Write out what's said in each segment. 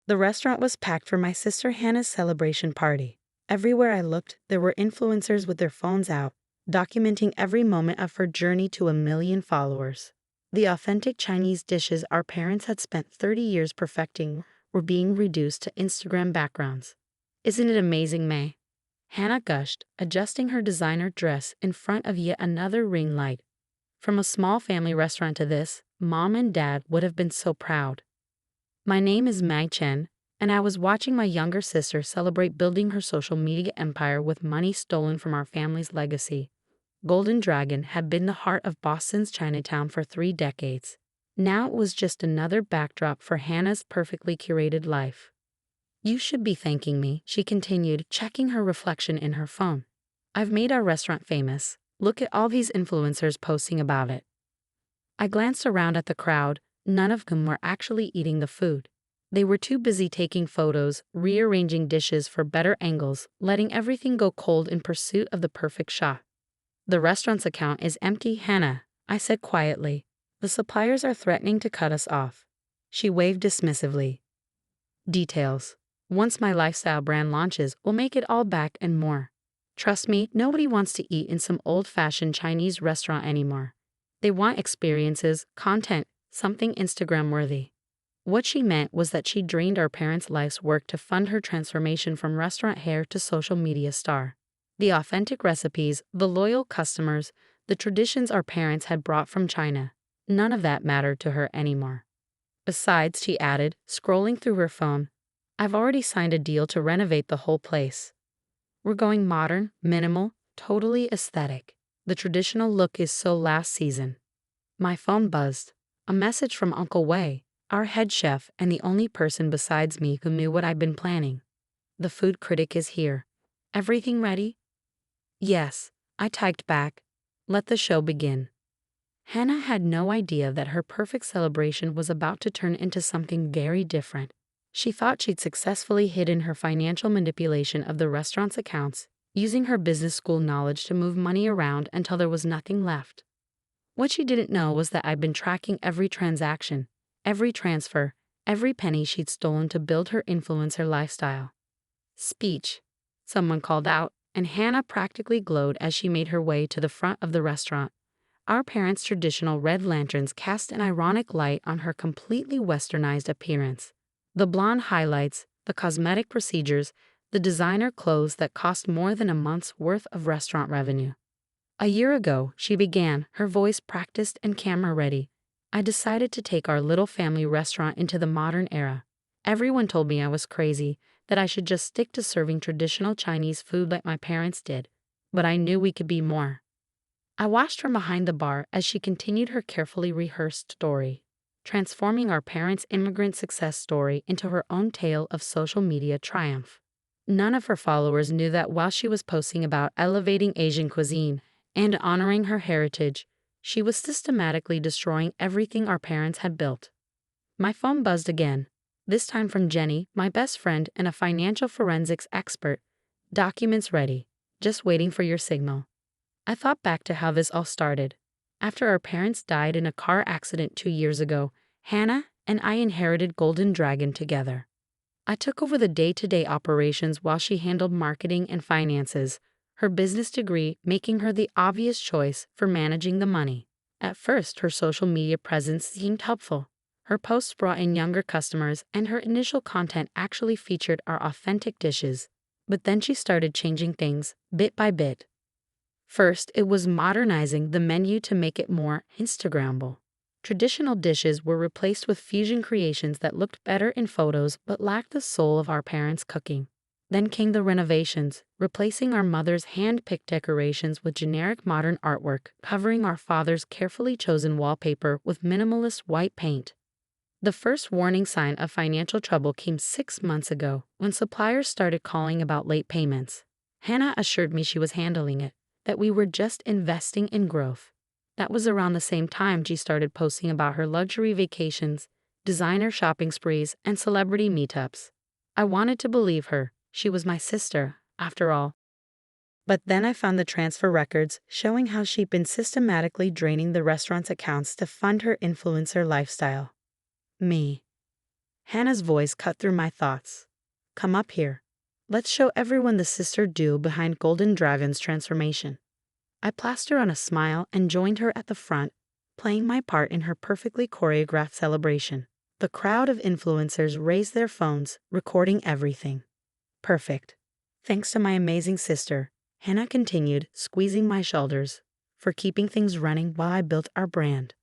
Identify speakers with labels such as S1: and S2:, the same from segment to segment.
S1: The restaurant was packed for my sister Hannah's celebration party. Everywhere I looked, there were influencers with their phones out, documenting every moment of her journey to 1 million followers. The authentic Chinese dishes our parents had spent 30 years perfecting were being reduced to Instagram backgrounds. Isn't it amazing, May? Hannah gushed, adjusting her designer dress in front of yet another ring light. From a small family restaurant to this, Mom and Dad would have been so proud. My name is Mai Chen, and I was watching my younger sister celebrate building her social media empire with money stolen from our family's legacy. Golden Dragon had been the heart of Boston's Chinatown for 3 decades. Now it was just another backdrop for Hannah's perfectly curated life. You should be thanking me, she continued, checking her reflection in her phone. I've made our restaurant famous. Look at all these influencers posting about it. I glanced around at the crowd, none of whom were actually eating the food. They were too busy taking photos, rearranging dishes for better angles, letting everything go cold in pursuit of the perfect shot. The restaurant's account is empty, Hannah, I said quietly. The suppliers are threatening to cut us off. She waved dismissively. Details. Once my lifestyle brand launches, we'll make it all back and more. Trust me, nobody wants to eat in some old-fashioned Chinese restaurant anymore. They want experiences, content, something Instagram-worthy. What she meant was that she drained our parents' life's work to fund her transformation from restaurant heir to social media star. The authentic recipes, the loyal customers, the traditions our parents had brought from China, none of that mattered to her anymore. Besides, she added, scrolling through her phone, I've already signed a deal to renovate the whole place. We're going modern, minimal, totally aesthetic. The traditional look is so last season. My phone buzzed. A message from Uncle Wei, our head chef and the only person besides me who knew what I'd been planning. The food critic is here. Everything ready? Yes, I typed back. Let the show begin. Hannah had no idea that her perfect celebration was about to turn into something very different. She thought she'd successfully hidden her financial manipulation of the restaurant's accounts, using her business school knowledge to move money around until there was nothing left. What she didn't know was that I'd been tracking every transaction, every transfer, every penny she'd stolen to build her influencer lifestyle. Speech. Someone called out, and Hannah practically glowed as she made her way to the front of the restaurant. Our parents' traditional red lanterns cast an ironic light on her completely westernized appearance. The blonde highlights, the cosmetic procedures, the designer clothes that cost more than a month's worth of restaurant revenue. A year ago, she began, her voice practiced and camera-ready. I decided to take our little family restaurant into the modern era. Everyone told me I was crazy, that I should just stick to serving traditional Chinese food like my parents did. But I knew we could be more. I watched from behind the bar as she continued her carefully rehearsed story, transforming our parents' immigrant success story into her own tale of social media triumph. None of her followers knew that while she was posting about elevating Asian cuisine and honoring her heritage, she was systematically destroying everything our parents had built. My phone buzzed again, this time from Jenny, my best friend and a financial forensics expert. Documents ready, just waiting for your signal. I thought back to how this all started. After our parents died in a car accident 2 years ago, Hannah and I inherited Golden Dragon together. I took over the day-to-day operations while she handled marketing and finances, her business degree making her the obvious choice for managing the money. At first, her social media presence seemed helpful. Her posts brought in younger customers, and her initial content actually featured our authentic dishes. But then she started changing things, bit by bit. First, it was modernizing the menu to make it more Instagrammable. Traditional dishes were replaced with fusion creations that looked better in photos but lacked the soul of our parents' cooking. Then came the renovations, replacing our mother's hand-picked decorations with generic modern artwork, covering our father's carefully chosen wallpaper with minimalist white paint. The first warning sign of financial trouble came 6 months ago when suppliers started calling about late payments. Hannah assured me she was handling it, that we were just investing in growth. That was around the same time she started posting about her luxury vacations, designer shopping sprees, and celebrity meetups. I wanted to believe her. She was my sister, after all. But then I found the transfer records showing how she'd been systematically draining the restaurant's accounts to fund her influencer lifestyle. Me. Hannah's voice cut through my thoughts. Come up here. Let's show everyone the sister duo behind Golden Dragon's transformation. I plastered on a smile and joined her at the front, playing my part in her perfectly choreographed celebration. The crowd of influencers raised their phones, recording everything. Perfect. Thanks to my amazing sister, Hannah continued, squeezing my shoulders, for keeping things running while I built our brand.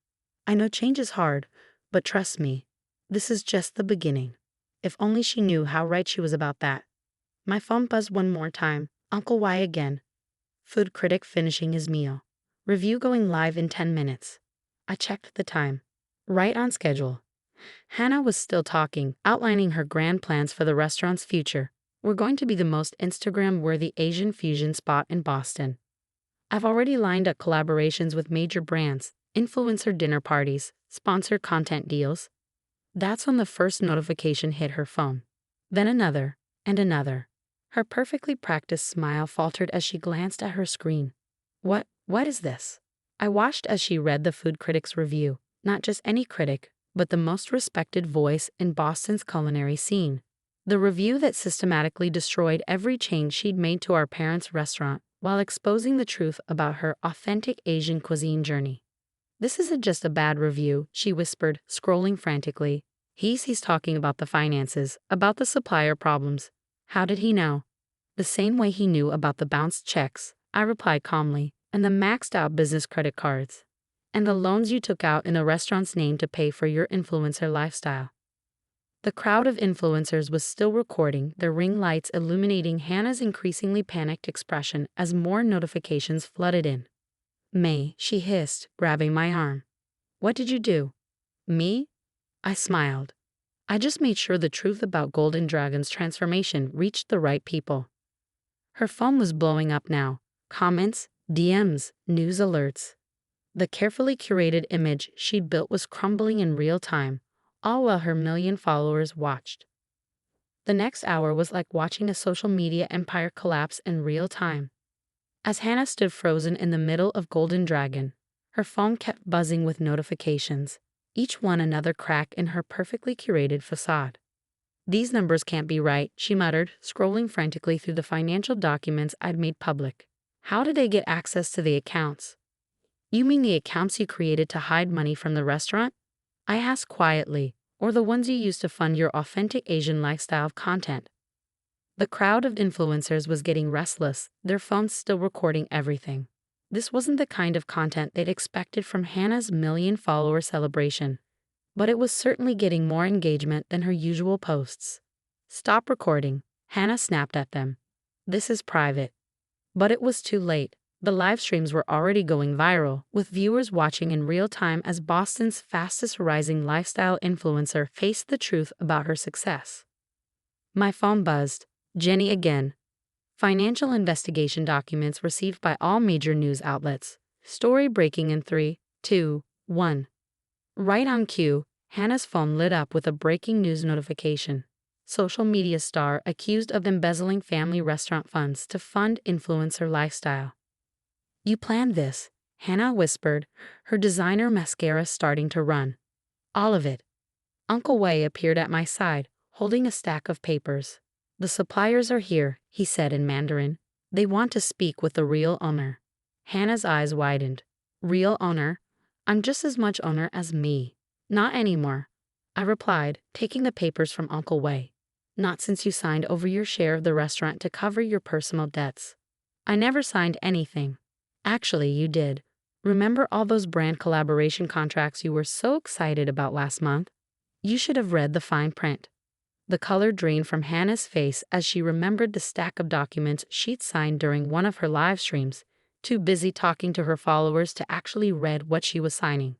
S1: I know change is hard, but trust me, this is just the beginning. If only she knew how right she was about that. My phone buzzed one more time. Uncle Y again. Food critic finishing his meal. Review going live in 10 minutes. I checked the time. Right on schedule. Hannah was still talking, outlining her grand plans for the restaurant's future. We're going to be the most Instagram-worthy Asian fusion spot in Boston. I've already lined up collaborations with major brands, influencer dinner parties, sponsored content deals. That's when the first notification hit her phone. Then another, and another. Her perfectly practiced smile faltered as she glanced at her screen. What is this? I watched as she read the food critic's review, not just any critic, but the most respected voice in Boston's culinary scene. The review that systematically destroyed every change she'd made to our parents' restaurant while exposing the truth about her authentic Asian cuisine journey. This isn't just a bad review, she whispered, scrolling frantically. He's talking about the finances, about the supplier problems. How did he know? The same way he knew about the bounced checks, I replied calmly, and the maxed out business credit cards. And the loans you took out in a restaurant's name to pay for your influencer lifestyle. The crowd of influencers was still recording, their ring lights illuminating Hannah's increasingly panicked expression as more notifications flooded in. May, she hissed, grabbing my arm. What did you do? Me? I smiled. I just made sure the truth about Golden Dragon's transformation reached the right people. Her phone was blowing up now. Comments, DMs, news alerts. The carefully curated image she'd built was crumbling in real time, all while her million followers watched. The next hour was like watching a social media empire collapse in real time. As Hannah stood frozen in the middle of Golden Dragon, her phone kept buzzing with notifications, each one another crack in her perfectly curated facade. These numbers can't be right, she muttered, scrolling frantically through the financial documents I'd made public. How did they get access to the accounts? You mean the accounts you created to hide money from the restaurant? I asked quietly, or the ones you used to fund your authentic Asian lifestyle content? The crowd of influencers was getting restless, their phones still recording everything. This wasn't the kind of content they'd expected from Hannah's million-follower celebration, but it was certainly getting more engagement than her usual posts. Stop recording, Hannah snapped at them. This is private. But it was too late. The live streams were already going viral, with viewers watching in real time as Boston's fastest-rising lifestyle influencer faced the truth about her success. My phone buzzed. Jenny again. Financial investigation documents received by all major news outlets. Story breaking in 3, 2, 1. Right on cue, Hannah's phone lit up with a breaking news notification. Social media star accused of embezzling family restaurant funds to fund influencer lifestyle. You planned this, Hannah whispered, her designer mascara starting to run. All of it. Uncle Wei appeared at my side, holding a stack of papers. The suppliers are here, he said in Mandarin. They want to speak with the real owner. Hannah's eyes widened. Real owner? I'm just as much owner as me. Not anymore, I replied, taking the papers from Uncle Wei. Not since you signed over your share of the restaurant to cover your personal debts. I never signed anything. Actually, you did. Remember all those brand collaboration contracts you were so excited about last month? You should have read the fine print. The color drained from Hannah's face as she remembered the stack of documents she'd signed during one of her live streams, too busy talking to her followers to actually read what she was signing.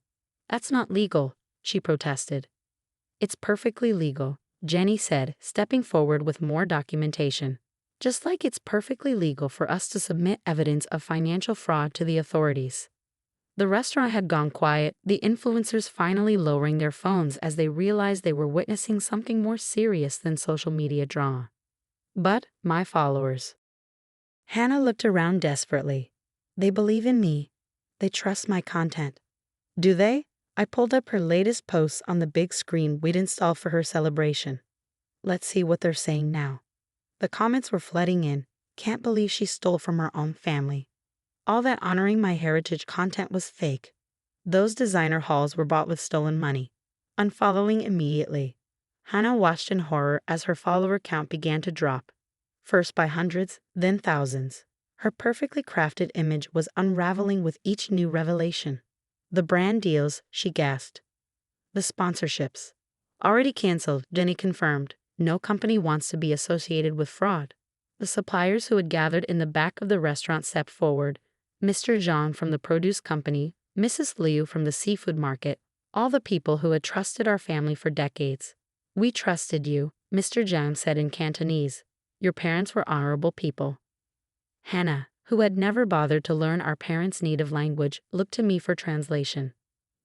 S1: That's not legal, she protested. It's perfectly legal, Jenny said, stepping forward with more documentation. Just like it's perfectly legal for us to submit evidence of financial fraud to the authorities. The restaurant had gone quiet, the influencers finally lowering their phones as they realized they were witnessing something more serious than social media drama. But my followers. Hannah looked around desperately. They believe in me. They trust my content. Do they? I pulled up her latest posts on the big screen we'd installed for her celebration. Let's see what they're saying now. The comments were flooding in. Can't believe she stole from her own family. All that honoring my heritage content was fake. Those designer hauls were bought with stolen money. Unfollowing immediately. Hannah watched in horror as her follower count began to drop. First by hundreds, then thousands. Her perfectly crafted image was unraveling with each new revelation. The brand deals, she gasped. The sponsorships. Already canceled, Jenny confirmed. No company wants to be associated with fraud. The suppliers who had gathered in the back of the restaurant stepped forward. Mr. Zhang from the produce company, Mrs. Liu from the seafood market, all the people who had trusted our family for decades. We trusted you, Mr. Zhang said in Cantonese. Your parents were honorable people. Hannah, who had never bothered to learn our parents' native language, looked to me for translation.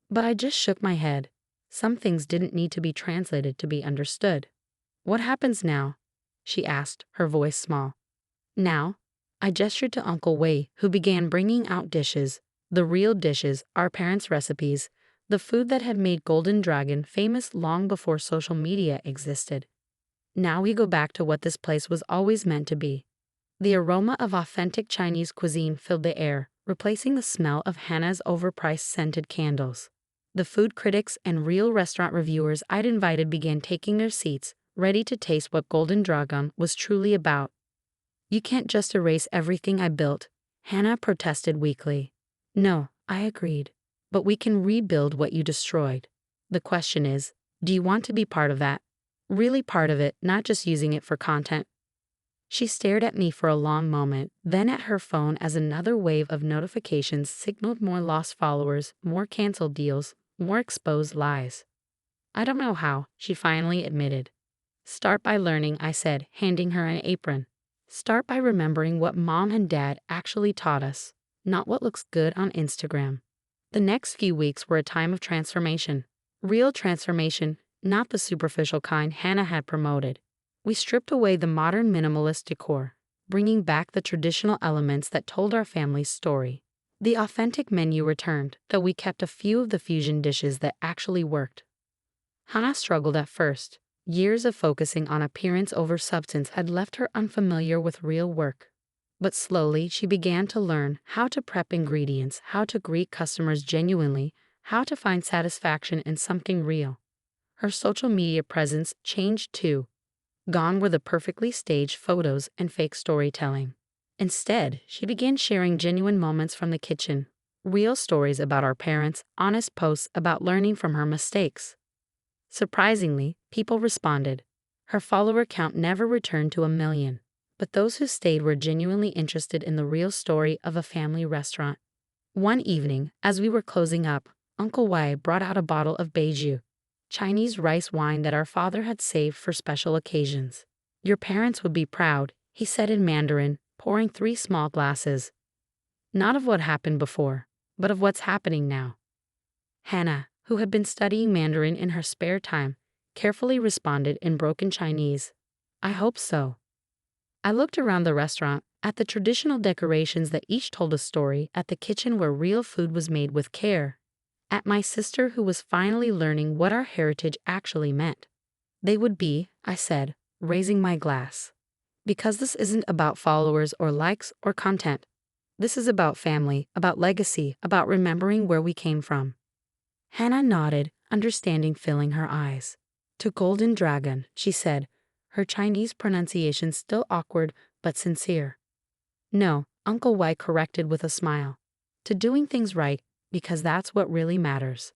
S1: But I just shook my head. Some things didn't need to be translated to be understood. What happens now? She asked, her voice small. Now? I gestured to Uncle Wei, who began bringing out dishes, the real dishes, our parents' recipes, the food that had made Golden Dragon famous long before social media existed. Now we go back to what this place was always meant to be. The aroma of authentic Chinese cuisine filled the air, replacing the smell of Hannah's overpriced scented candles. The food critics and real restaurant reviewers I'd invited began taking their seats, ready to taste what Golden Dragon was truly about. You can't just erase everything I built, Hannah protested weakly. No, I agreed. But we can rebuild what you destroyed. The question is, do you want to be part of that? Really part of it, not just using it for content. She stared at me for a long moment, then at her phone as another wave of notifications signaled more lost followers, more canceled deals, more exposed lies. I don't know how, she finally admitted. Start by learning, I said, handing her an apron. Start by remembering what Mom and Dad actually taught us, not what looks good on Instagram. The next few weeks were a time of transformation. Real transformation, not the superficial kind Hannah had promoted. We stripped away the modern minimalist decor, bringing back the traditional elements that told our family's story. The authentic menu returned, though we kept a few of the fusion dishes that actually worked. Hannah struggled at first. Years of focusing on appearance over substance had left her unfamiliar with real work. But slowly she began to learn how to prep ingredients, how to greet customers genuinely, how to find satisfaction in something real. Her social media presence changed too. Gone were the perfectly staged photos and fake storytelling. Instead, she began sharing genuine moments from the kitchen, real stories about our parents, honest posts about learning from her mistakes. Surprisingly, people responded. Her follower count never returned to 1 million, but those who stayed were genuinely interested in the real story of a family restaurant. One evening, as we were closing up, Uncle Wei brought out a bottle of baijiu, Chinese rice wine that our father had saved for special occasions. Your parents would be proud, he said in Mandarin, pouring 3 small glasses. Not of what happened before, but of what's happening now. Hannah, who had been studying Mandarin in her spare time, carefully responded in broken Chinese. I hope so. I looked around the restaurant, at the traditional decorations that each told a story, at the kitchen where real food was made with care, at my sister who was finally learning what our heritage actually meant. They would be, I said, raising my glass. Because this isn't about followers or likes or content. This is about family, about legacy, about remembering where we came from. Hannah nodded, understanding filling her eyes. To Golden Dragon, she said, her Chinese pronunciation still awkward but sincere. No, Uncle Wei corrected with a smile. To doing things right, because that's what really matters.